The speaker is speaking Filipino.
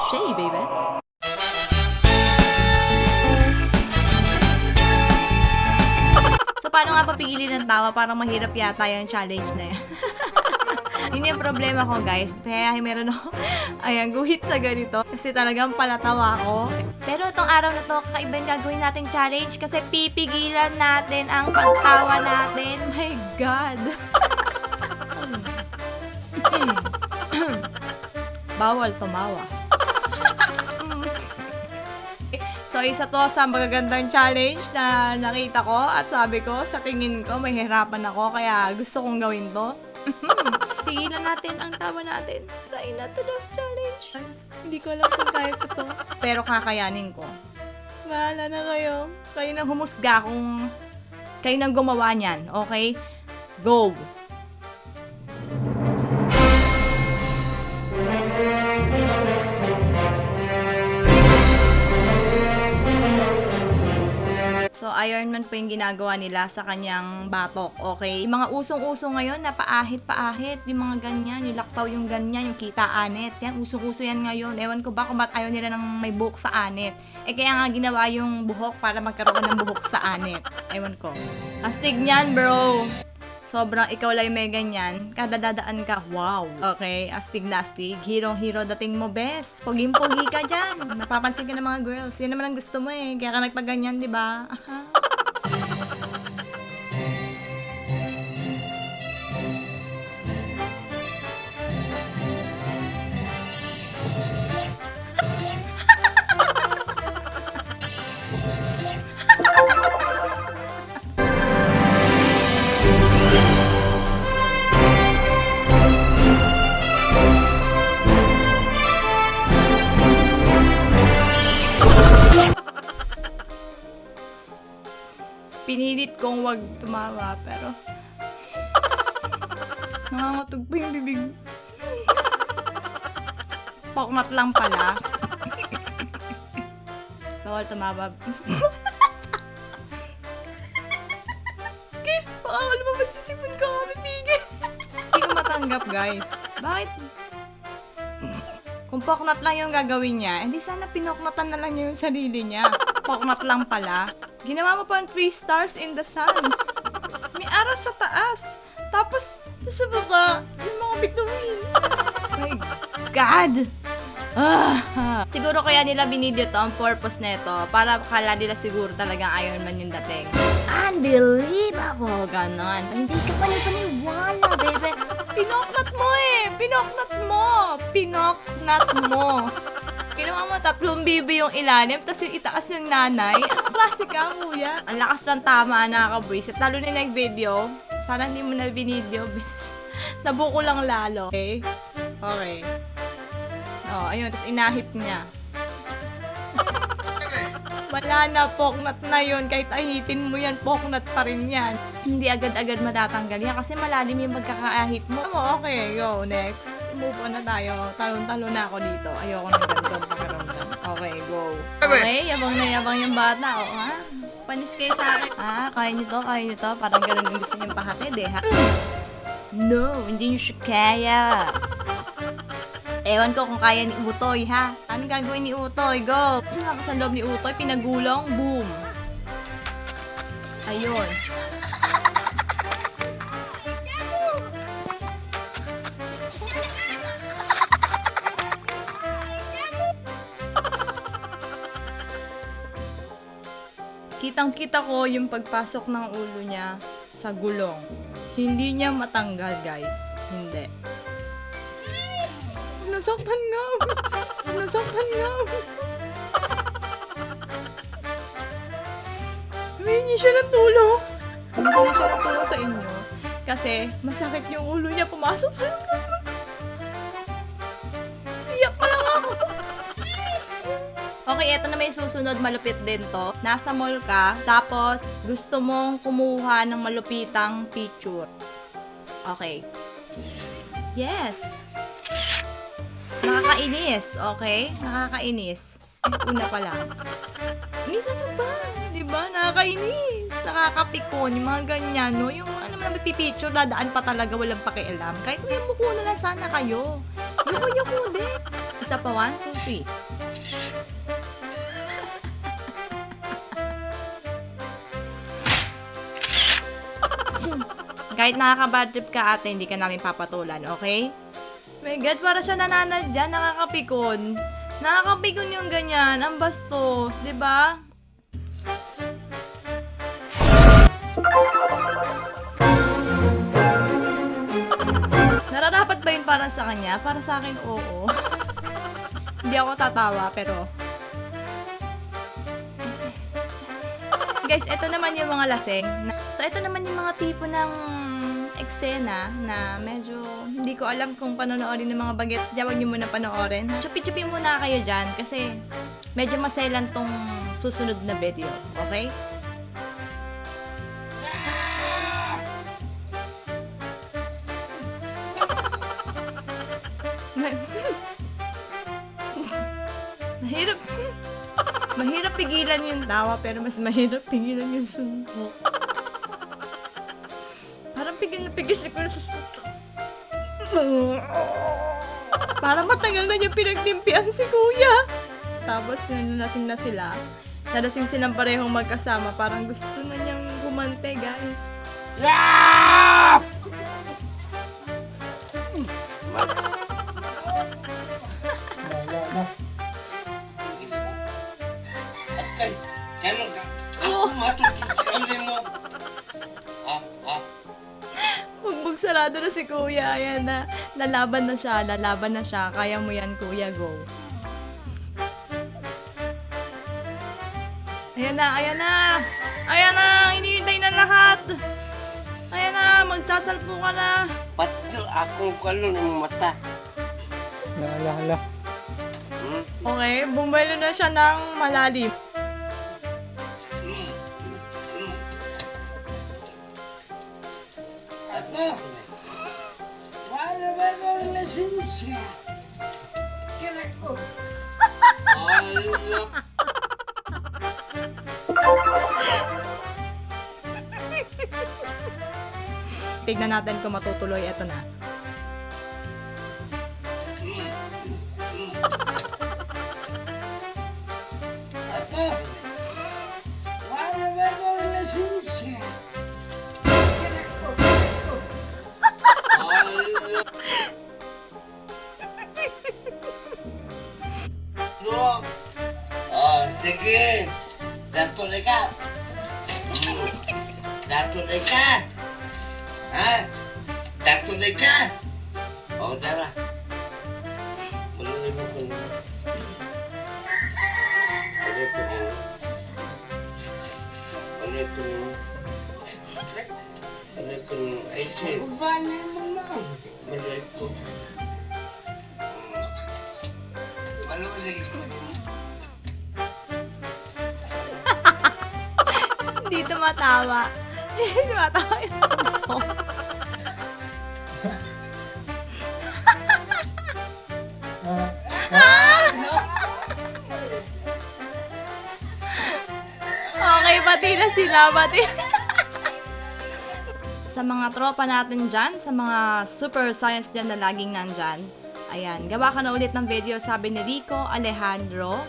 Shay, baby. So, paano nga papigilin ng tawa? Parang mahirap yata yung challenge na yan. Yun yung problema ko, guys. Kaya meron ako, ayan, guhit sa ganito. Kasi talagang palatawa ko. Pero itong araw na to, kakaiba yung gagawin nating challenge kasi pipigilan natin ang pagtawa natin. My God! Bawal tumawa. So, isa to sa magagandang challenge na nakita ko at sabi ko, sa tingin ko, may hirapan ako kaya gusto kong gawin to. Tigilan natin ang tawa natin. Try not to laugh challenge. Hindi ko alam kung kaya ko to. Pero kakayanin ko. Bahala na kayo. Kayo nang humusga kung kayo nang gumawa niyan. Okay? Go! So, Ironman po yung ginagawa nila sa kanyang batok, okay? Yung mga usong-uso ngayon na paahit-paahit, yung mga ganyan, yung laktaw yung ganyan, yung kita-anit. Yan, usong-uso yan ngayon. Ewan ko ba kung ba't ayaw nila ng may buhok sa anit. Eh, kaya nga ginawa yung buhok para magkaroon ng buhok sa anit. Ewan ko. Astig niyan, bro! Sobrang ikaw lang may ganyan, kada dadaan ka, wow. Okay, astig na astig. Hero dating mo, bes. Poging-pogi ka dyan. Napapansin ka ng mga girls. Yan naman ang gusto mo eh. Kaya ka nagpaganyan, di ba? Pinilit kong wag tumawa, pero nangangatog pa yung bibig. Pakmat lang pala. Bawal tumawa. Kaya, baka wala masisipon ka kami, bigay. Hindi ko matanggap, guys. Bakit? Kung poknat lang yung gagawin niya, hindi sana pinoknatan na lang niya yung sarili niya. Poknat lang pala. Ginawa mo pa 3 stars in the sun. May araw sa taas. Tapos, sa baba, yung mga bituin. My God! Siguro kaya nila binidyo to, ang purpose nito, para kala nila siguro talagang Ironman yung dating. Unbelievable! Ganon. Hindi ka panipaniwala, baby. Pinoknat mo eh! Pinoknat mo! Pinoknat mo! Ginawa mo 3 bibi yung ilalim, tapos yung itaas yung nanay. Ang klase ka, kuya. Ang lakas ng tama, nakaka-bracelet. Lalo na nag-video. Sana hindi mo na binidyo, bis. Nabuko lang lalo. Okay? Okay. Oh, ayun, tapos inahit niya. Wala na, poknat na yun. Kahit ahitin mo yan, poknat pa rin yan. Hindi agad-agad matatanggal yan kasi malalim yung pagkakaahit mo. Okay, go, next. Move on na tayo. Talon-talon na ako dito. Ayoko ng ganitong pakiramdam. Okay, go. Okay, yabang na yabang yung bata. O, ha? Panis kayo sa akin. Kaya nyo to, kaya nyo to. Parang ganun yung gusto niyong pahatid eh, ha? No, hindi nyo siya kaya. Ewan ko kung kaya ni Utoy, ha? Anong gagawin ni Utoy? Go! Ano sa loob ni Utoy? Pinagulong? Boom! Ayun. Kitang-kita ko yung pagpasok ng ulo niya sa gulong. Hindi niya matanggal, guys. Hindi. Nasaktan nga. Nasaktan nga. Humingi siya ng tulong. Humingi siya ng tulong sa inyo. Kasi masakit yung ulo niya pumasok sa loob. Iyak pa lang ako. Okay, eto na may susunod, malupit din to. Nasa mall ka, tapos gusto mong kumuha ng malupitang picture. Okay. Yes. Nakakainis, okay? Nakakainis. Una pa lang. Minsan ba? Diba? Nakakainis. Nakakapikon. Yung mga ganyan, no? Yung ano naman pipicture, dadaan pa talaga, walang pakialam. Kahit may muko na lang sana kayo. Yuko din. Isa pa, 1, 2, 3. Kahit nakaka-bad trip ka ate, hindi ka namin papatulan, okay? My God, para siya nananadya, nakakapikon. Nakakapikon yung ganyan, ang bastos, di ba? Nararapat ba yun para sa kanya? Para sa akin, oo. Hindi ako tatawa, pero... Guys, ito naman yung mga laseng. So, ito naman yung mga tipo ng eksena na medyo hindi ko alam kung panonoorin ng mga bagets. Diyan, huwag nyo muna panoorin. Chupi-chupi muna kayo dyan kasi medyo maselan tong susunod na video. Okay? Mahirap. Mahirap pigilan yung tawa pero mas mahirap pigilan yung suntok. Parang pigil na pigil siguro sa suntok. Para matagal na niya pinagtimpian si kuya. Tapos nalasing na sila. Nalasing silang parehong magkasama. Parang gusto na niyang gumante, guys. Yeah! Okay, ganun ka. Ako matutulin mo. Bugbog sarado na si kuya. Ayan na. Lalaban na siya. Lalaban na siya. Kaya mo yan, kuya. Go. Ayan na. Ayan na. Ayan na. Hinihintay na lahat. Ayan na. Magsasalpo ka na. Ba't akong kalon ng mata? Hala. Okay. Bumalo na siya ng malalim. Ako? Wala ba ng lisensya? Kira ko. Ala. Tignan natin kung matutuloy. Ito na. Ako? Wala ba ng lisensya? Kira ko. Ala. Look. Oh, sige. Datuloy ka. Datuloy ka. Ha? Datuloy ka. O, tara. Maluloy mo ko naman. Maluloy ko mo. Maluloy ko mo. Maluloy ko mo. Ay, siya. Maluloy mo na. Maluloy ko. Maluloy ko. Hindi tumatawa. Hindi tumatawa yung suntok. Okay, pati na sila. Pati. Sa mga tropa natin dyan, sa mga super science dyan na laging nandyan, ayan, gawa ka na ulit ng video, sabi ni Rico Alejandro.